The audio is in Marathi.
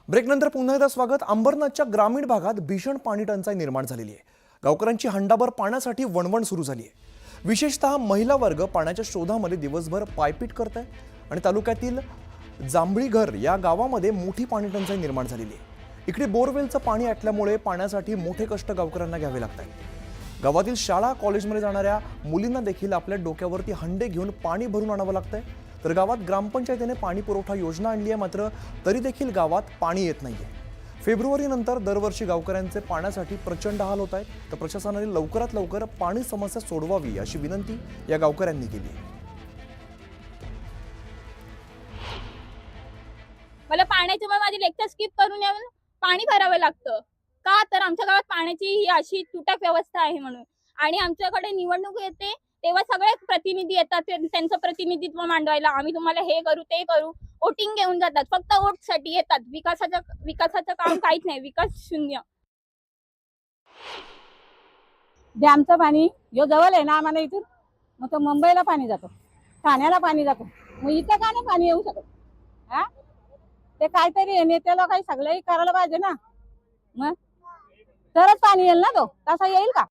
ब्रेकनंतर पुन्हा एकदा स्वागत। अंबरनाथच्या ग्रामीण भागात भीषण पाणी टंचाई निर्माण झालेली आहे। गावकऱ्यांची हंडाभर पाण्यासाठी वणवण सुरू झाली आहे। विशेषतः महिला वर्ग पाण्याच्या शोधामध्ये दिवसभर पायपीट करत आहे आणि तालुक्यातील जांभळीघर या गावामध्ये मोठी पाणी टंचाई निर्माण झालेली आहे। इकडे बोरवेलचं पाणी आटल्यामुळे पाण्यासाठी मोठे कष्ट गावकऱ्यांना घ्यावे लागतात। गावातील शाळा कॉलेजमध्ये जाणाऱ्या मुलींना देखील आपल्या डोक्यावरती हंडे घेऊन पाणी भरून आणावं लागतंय। तर गावात ग्रामपंचायतीने पाणी पुरवठा योजना आणली आहे, मात्र तरी देखील गावात पाणी येत नाहीये। फेब्रुवारीनंतर दरवर्षी गावकऱ्यांचे पाण्यासाठी प्रचंड हाल होत आहेत। तर प्रशासनाने लवकरात लवकर पाणी समस्या सोडवावी अशी विनंती या गावकऱ्यांनी केली आहे। मला पाण्याच्यामुळे माझी लेक्चर स्किप करून येऊन पाणी भरावं लागतं का? तर आमच्या गावात पाण्याची ही अशी तुटक व्यवस्था आहे म्हणून। आणि आमच्याकडे निवडणूक येते तेव्हा सगळे प्रतिनिधी येतात, त्यांचं प्रतिनिधित्व मांडवायला। आम्ही तुम्हाला हे करू ते करू, वोटिंग घेऊन जातात, फक्त वोटसाठी येतात। विकासाचं काम काहीच नाही, विकास शून्य। डॅमचं पाणी जो जवळ आहे ना आम्हाला इथून, मग तो मुंबईला पाणी जातो, ठाण्याला पाणी जातो, मग इथं का नाही पाणी येऊ शकत? हा, ते काहीतरी नेते लोक काही सगळंही करायला पाहिजे ना, मग तरच पाणी येईल ना। तो तसा येईल का?